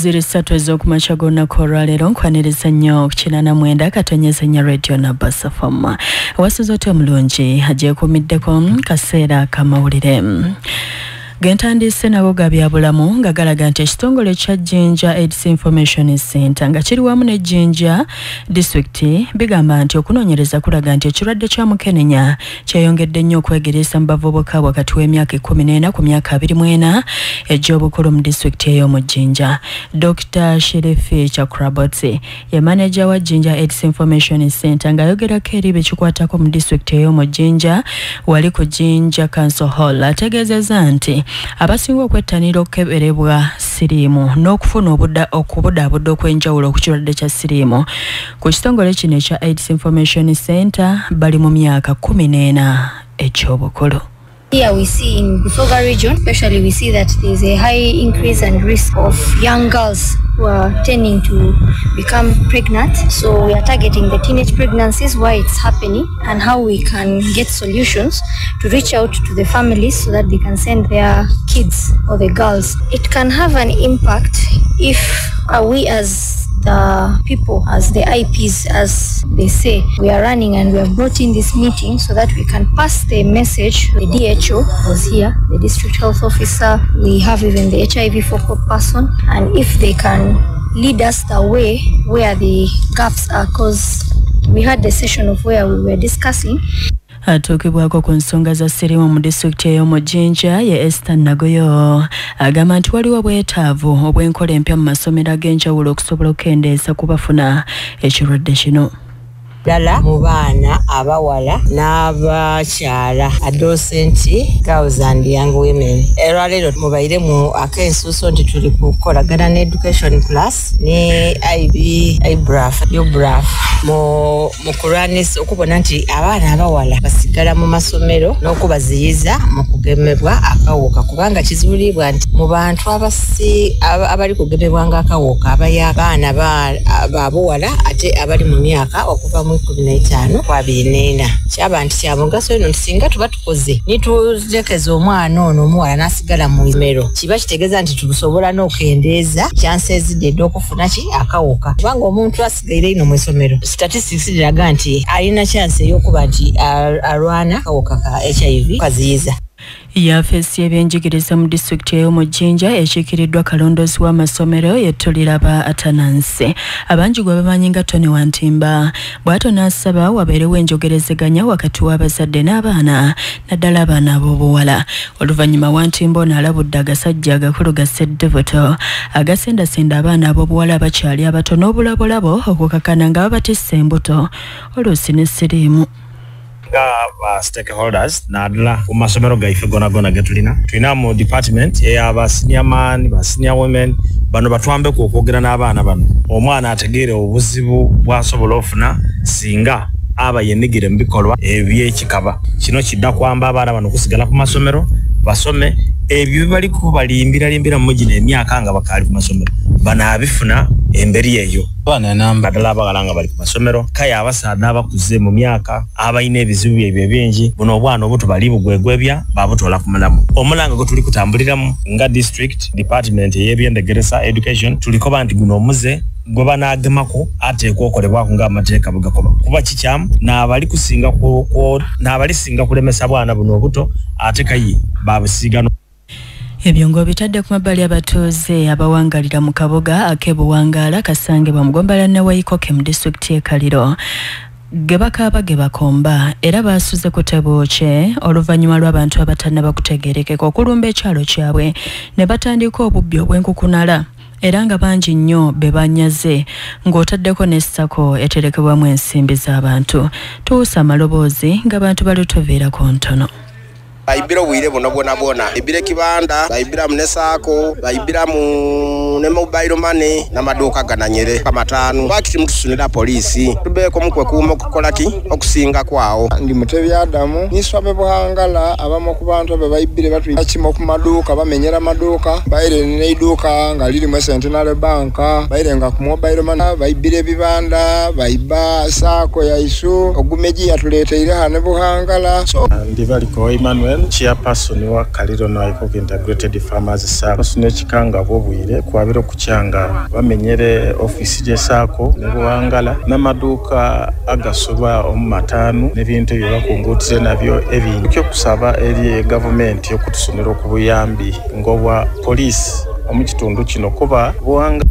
Ziri satu ezokumacha gonna koralero nkwaniriza nnyo kinana mwenda katonyeza nya radio na basafama wasi zote omulungi haje kumiddeko kaseera kamawulire Gentandise nago gabyabulamu nga galaga nti ekitongole kya Jinja AIDS Information Center nga kiri wamu ne Jinja District bigamba nti okunoonyereza kulaga nti ekirwadde kya mukenenya kyeyongedde nnyo okwegereza mu bavubuka wakati w'emyaka 14 ku myaka 24 egy'obukulu mu district ey'omu Jinja. Dr. Sherifi Chakrabotsi ye manager wa Jinja AIDS Information Center nga ayogerako eri bekikwatako mu district ey'omu Jinja wali ku Jinja Council Hall ategeezezza nti abasinga okwettanira okukeberebwa siriimu n'okufuna okubudaabuda okw'enjawulo ku kirwadde kya siriimu ku kitongole kino ekya AIDS Information Center bali mu myaka 14 egy'obukulu. Here we see in Busoga region, especially we see that there is a high increase and risk of young girls who are tending to become pregnant. So we are targeting the teenage pregnancies, why it's happening, and how we can get solutions to reach out to the families so that they can send their kids or the girls. It can have an impact if we as the people, as the IPs, as they say, we are running and we have brought in this meeting so that we can pass the message. The DHO was here, the district health officer, we have even the HIV focal person, and if they can lead us the way where the gaps are, because we had the session of where we were discussing. Atukibwako ku nsonga za siriimu mu disitulikiti ey'omu Jinja ye Esther Nagoyo agamba nti waliwo bwetaavu obw'enkola empya mu masomero ag'enjawulo okusobola okukendeeza ku bafuna ekirwadde kino. Dala mu baana abawala n'abakyala adolescent girls and young women. Eralero mubaire mu akensuso nti tuli kukolagana ne education plus ne IBRAF mu kuranis okubona nti abaana abawala basigala mu masomero n'okubaziyiza mu kugemebwa akawuka kubanga kizibulibwa nti mu bantu abali kugemebwa ng'akawuka abaana babuwala ate abali mu myaka okuva mu 15 kwa 24 kyabantu kya mugaso eno ntisinga tuba tukoze nitulekeza omwana ono omuwala n'asigala mu imero kiba kitegeeza nti tusobola n'okendeeza chances de okufuna akawuka kubanga omuntu asigaire ino mu isomero statistics ziraga nti alina chance ey'okuba nti alwana akawuka ka HIV kaziyiza. Yafesi y'ebyenjigiriza mu disitulikiti ey'omu Jinja ekiikiriddwa kalondozi w'amasomero yettuliraba Atanansi abangi gwe bamanyi nga Tony Wantimba bw'ato n'asaba wabeerewo enjogerezeganya wakati w'abazadde n'abaana naddala abaana ab'obuwala. Oluvannyuma Wantimba ono alabudde agasajja agakulu ga Sseddevoto agasendasenda abaana ab'obuwala abakyali abato n'obulabolabo okukakana nga babatisse embuto oluusi ne siriimu. Stakeholders nadla ku masomero gaife gona tulina mu department ey'aba senior man ba senior women bano batwambe ku okwogera n'abaana bano omwana ategeere obuzibu bwasobola ofuna singa aba yenigire mu bikolwa eby'ekikaba kino kidda kwamba abaana bano kusigala ku masomero basome ebyo bali kubalimbira mu gino emyaka nga bakali ku masomero bana abifuna emberi eyo bana namba dalabagala bali ku masomero kaya abasaadde abakuze mu myaka abayina ebizibu ebyo bingi buno obwana obuto bali bugwegwebya babutola ku mulamu omulanga go tuli kutambuliramu nga district department y'ebyendegeresa education tuliko banti guno omuze gwe banaagemako ate kwokolebwako nga amateeka bugakoba kuba kikyamu n'abali kusinga n'abali singa kulemesa bwana buno obuto ate kayi babusiigano. Ebyongo bitadde ku mabbali abatuuze abawangalira mu kabuga ak'ebuwangaala kasange bamugombala ne Waikoke mu disitulikiti y'Ekaliro gebakomba era basuze ku tebooke oluvannyuma lw'abantu abatannaba kutegeerekeka okulumba ekyalo kyabwe ne batandika obubbi obw'enkukunala era nga bangi nnyo be banyaze ng'otaddeko n'essako eterekebwamu ensimbi z'abantu. Tuusa amaloboozi ng'abantu balutoveerako ntono. Baibira obwire buno bwona ibire kibanda baibira munesako baibira mu ne mobile money n'amaduuka gananyere kamatanu bakiti mutusunira polisi tubeko mukwe kuuma okukolaki okusinga kwawo. Ndi Mutebi Adamu niswabe buhangala abamo ku bantu baibire batwika kimo ku maduuka bamenyera maduuka baire neiduuka nga liri mu Centenary Bank baire nga ku mobile money baibire bibanda baiba sako ya isu ogumeji yatuleteire hane buhangala so ndi baliko Emmanuel Women chairperson wa Kaliro Naikoko Integrated Farmers Sacco sunekikanga bobwire kwabiro kucyanga bamenyere office je Sacco ne Buwangala n'amaduka agasoba omumatanu n'ebintu byo bakungutire nabyo ebintu kyo kusaba eri government yo kutusonera ku buyambi ngobwa police omu kitundu kino kuba Buwangala